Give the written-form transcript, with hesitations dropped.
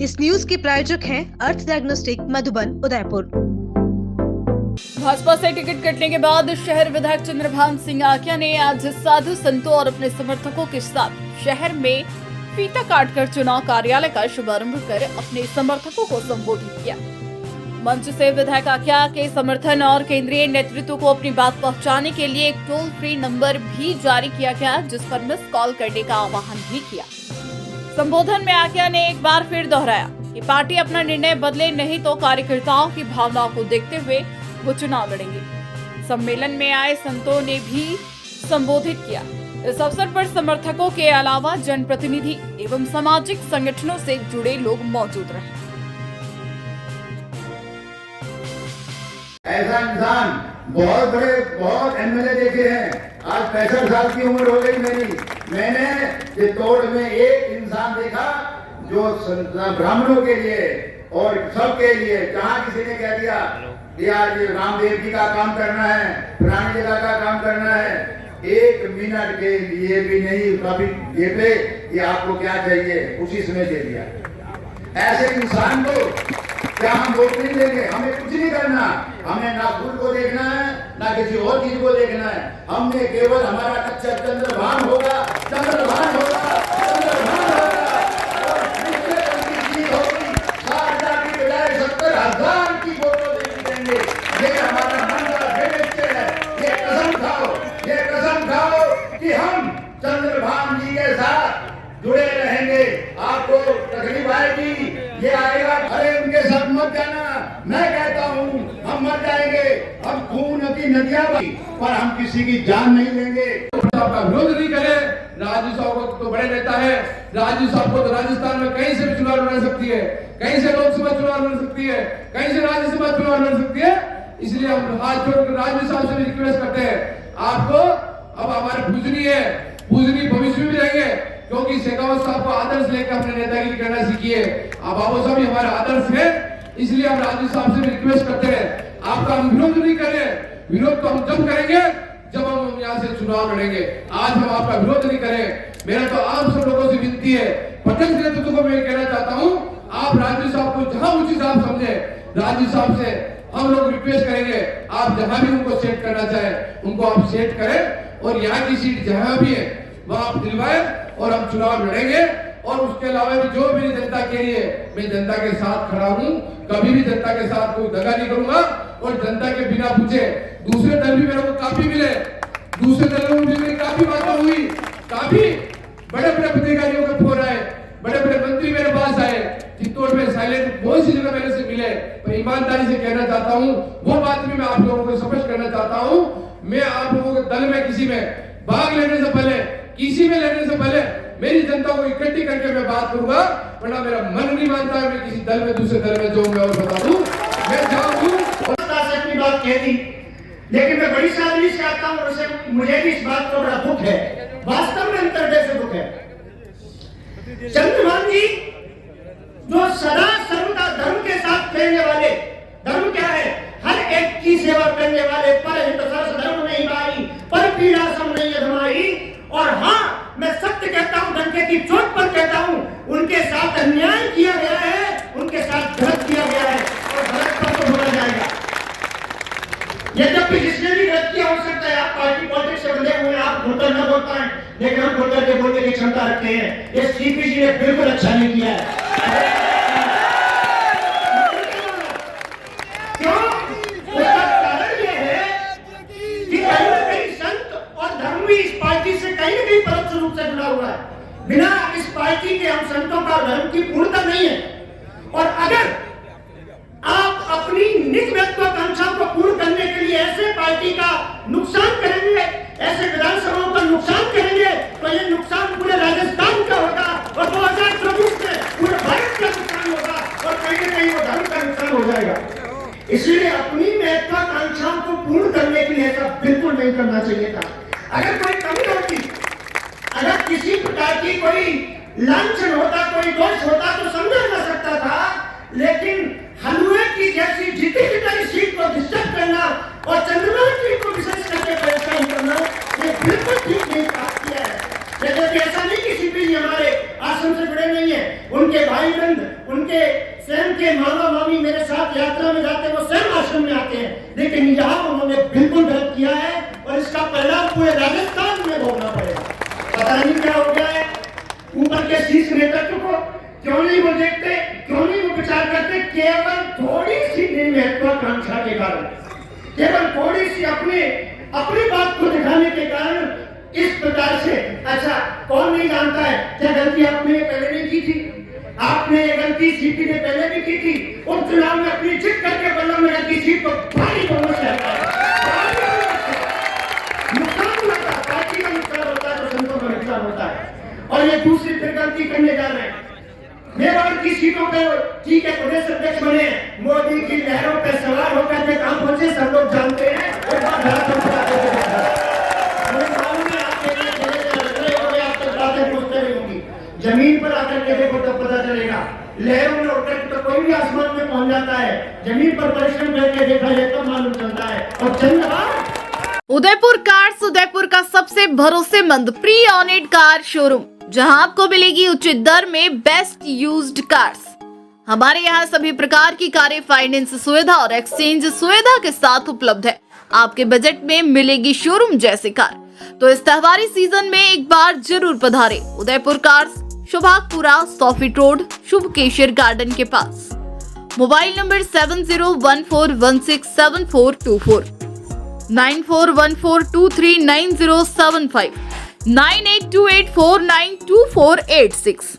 इस न्यूज के प्रायोजक हैं अर्थ डायग्नोस्टिक मधुबन उदयपुर। भाजपा से टिकट कटने के बाद शहर विधायक चंद्रभान सिंह आकिया ने आज साधु संतों और अपने समर्थकों के साथ शहर में फीता काटकर चुनाव कार्यालय का शुभारंभ कर अपने समर्थकों को संबोधित किया। मंच से विधायक आकिया के समर्थन और केंद्रीय नेतृत्व को अपनी बात पहुंचाने के लिए एक टोल फ्री नंबर भी जारी किया गया, जिस पर मिस कॉल करने का आह्वान भी किया। संबोधन में आकिया ने एक बार फिर दोहराया कि पार्टी अपना निर्णय बदले नहीं तो कार्यकर्ताओं की भावनाओं को देखते हुए वो चुनाव लड़ेंगे। सम्मेलन में आए संतों ने भी संबोधित किया। इस अवसर पर समर्थकों के अलावा जनप्रतिनिधि एवं सामाजिक संगठनों से जुड़े लोग मौजूद रहे। ऐसा इंसान बहुत एमएलए देखे हैं। आज 65 साल की उम्र हो गई मेरी। मैंने ये तोड़ में एक इंसान देखा जो ब्राह्मणों के लिए और सबके लिए, जहाँ किसी ने कह दिया कि आज रामदेव जी का काम करना है, पुरानी जगह का काम करना है, 1 मिनट के लिए भी नहीं कभी ये पे कि आपको क्या चाहिए उसी समय दे दिया। ऐसे इंसान को क्या हम वोट नहीं देंगे? हमें कुछ नहीं करना। हमें ना खुद को देखना है ना किसी और चीज को देखना है। हमने केवल हमारा कच्चा चंद्रभान होगा, चंद्रभान होगा, चंद्रभान होगा। और दूसरे की जीत होगी। 60,000 की बजाय 70,000 की वोटों देंगे। ये हमारा मन का निश्चय है। ये कसम खाओ कि हम चंद्रभान जी के साथ जुड़े रहेंगे। आपको तकलीफ आएगी, ये आएगा, अरे उनके साथ मत जाना। मैं कहता हूँ हम मर जाएंगे, हम खून की नदियां पर हम किसी की जान नहीं लेंगे। आपका विरोध नहीं करे। राजू साहब तो बड़े नेता है। राजू साहब को तो राजस्थान में कहीं से भी चुनाव लड़ सकती है, कहीं से लोकसभा चुनाव लड़ सकती है, कहीं से राज्यसभा चुनाव लड़ सकती है। इसलिए हम हाथ जोड़कर राजू साहब से भी रिक्वेस्ट करते हैं, आपको अब हमारे पूजनी भविष्य में भी रहेंगे, क्योंकि शेखावत साहब को आदर्श लेकर अपने नेतागिरी करना सीखिए। अब बाबू साहब ही हमारे आदर्श है। इसलिए हम राजू साहब से भी रिक्वेस्ट करते हैं, आपका हम विरोध नहीं करें। विरोध तो हम जब करेंगे जब हम यहाँ से चुनाव लड़ेंगे। आज हम आपका विरोध नहीं करें। मेरा तो आप सब लोगों से विनती है, प्रत्यक्ष नेतृत्व को मैं कहना चाहता हूँ, आप राजू साहब को जहाँ उचित आप समझे, राजू साहब से हम लोग रिक्वेस्ट करेंगे, आप जहाँ भी उनको सेट करना चाहें उनको आप सेट करें, और यहाँ की सीट जहाँ भी है वहाँ आप दिलवाएं और हम चुनाव लड़ेंगे। और उसके अलावा भी जो मेरी जनता के लिए, मैं जनता के साथ खड़ा हूँ, कभी भी जनता के साथ कोई दगा नहीं करूंगा। और जनता के बिना पूछे दूसरे दल भी मेरे को काफी मिले, दूसरे दलों में भी मेरी काफी बातें हुई, काफी बड़े बड़े अधिकारियों के फोन आए, बड़े बड़े मंत्री मेरे पास आए, चित्तौड़ में साइलेंट बहुत सी जगह मेरे से मिले। मैं ईमानदारी से कहना चाहता हूँ, वो बात भी मैं आप लोगों को स्पष्ट करना चाहता हूँ, मैं आप लोगों के दल में किसी में भाग लेने से पहले, किसी में लेने से पहले मेरी जनता को इकट्ठी करके मैं बात करूंगा, वरना मेरा मन नहीं मानता है मैं किसी दल में दूसरे दल में जाऊंगा। और बता दूं, मैं जाऊं और अपनी बात कह दी, लेकिन मैं बड़ी सादगी से आता हूं, और मुझे भी इस बात का बड़ा दुख है, वास्तव में अंतर्हृदय से दुख है। चंद्रभान जी जो सदा सर्वदा धर्म के साथ खेलने वाले, धर्म क्या है? हर एक की सेवा करने वाले, पर हित सरस धर्म नहीं भाई, पर पीड़ा सम नहीं अधमाई। और हाँ, मैं सत्य कहता हूं, डंके की चोट पर कहता हूं, उनके साथ अन्याय किया गया है, उनके साथ गलत किया गया है, और गलत पर तो बोला जाएगा। यद्यपि जिसने भी गलत किया, हो सकता है आप पार्टी पॉलिटिक्स से बंधे हुए, आप खुलकर न बोल पाए, लेकिन हम खुलकर के बोलने की क्षमता रखते हैं। ये सीपी जी ने बिल्कुल अच्छा नहीं किया है। क्यों? उसका कारण ये है कि कहीं न कहीं संत और धर्म भी इस पार्टी से कहीं न कहीं परोक्ष रूप से जुड़ा हुआ है। बिना इस पार्टी के हम संतों का धर्म की पूर्णता नहीं है। और अगर आप अपनी निज महत्वाकांक्षा को पूर्ण करने के लिए ऐसे पार्टी का नुकसान करेंगे, ऐसे विधानसभाओं का नुकसान करेंगे, तो ये नुकसान पूरे राजस्थान का होगा, और 2024 में पूरे भारत का नुकसान होगा, और कहीं न कहीं वो धर्म का नुकसान हो जाएगा। इसलिए अपनी महत्वाकांक्षाओं को पूर्ण करने के लिए ऐसा बिल्कुल नहीं करना चाहिए था। अगर कोई कमी होती, अगर किसी प्रकार की कोई लांछन होता, कोई दोष होता, तो समझा जा सकता था, लेकिन हलवे की जैसी जीती जिताई सीट को डिस्टर्ब करना और चंद्रभान जी को विशेष करके परेशान करना, ये बिल्कुल ठीक नहीं काम किया है। जैसे ऐसा नहीं कि सीपी जी हमारे आश्रम से जुड़े नहीं है, उनके भाई बंद, उनके के स्वयं के मामा मामी मेरे साथ यात्रा में जाते हैं, वो स्वयं आश्रम में आते हैं, लेकिन यहाँ उन्होंने बिल्कुल गलत किया है और इसका परिणाम पूरे राजस्थान में भोगना पड़ेगा। पता नहीं क्या हो गया है ऊपर के शीर्ष नेतृत्व को, क्यों नहीं वो देखते, क्यों नहीं वो विचार करते? केवल थोड़ी सी महत्वाकांक्षा के कारण, केवल थोड़ी सी अपनी बात को दिखाने के कारण इस प्रकार से। अच्छा, कौन नहीं जानता है क्या गलती आपने पहले नहीं की थी? आपने ये गलती सीपी ने पहले भी की थी। उपचुनाव में अपनी जीत करके बल्लभ नगर की सीट को भारी बहुमत से नुकसान होता है, पार्टी का नुकसान होता है, तो संतों का नुकसान होता है। और ये दूसरी फिर गलती करने जा रहे हैं। मेवाड़ की सीटों पे ठीक है प्रदेश अध्यक्ष बने, मोदी की लहरों पे सवार होकर के कहां पहुंचे सब लोग जानते हैं। जमीन पर आकर के देखो तब पता चलेगा। लहरों में उठकर तो कोई भी आसमान में पहुंच जाता है, जमीन पर परिश्रम करके देखा जाए तो मालूम चलता है। और चंद्रबार उदयपुर कार्स, उदयपुर का सबसे भरोसेमंद प्री ऑनेड कार शोरूम, जहां आपको मिलेगी उचित दर में बेस्ट यूज्ड कार्स। हमारे यहाँ सभी प्रकार की कारें फाइनेंस सुविधा और एक्सचेंज सुविधा के साथ उपलब्ध है। आपके बजट में मिलेगी शोरूम जैसी कार। तो इस त्योहारी सीजन में एक बार जरूर पधारें उदयपुर कार्स, शुभागपुरा, सॉफिट रोड, शुभकेशर गार्डन के पास। Mobile number 7014167424, 9414239075, 9828492486।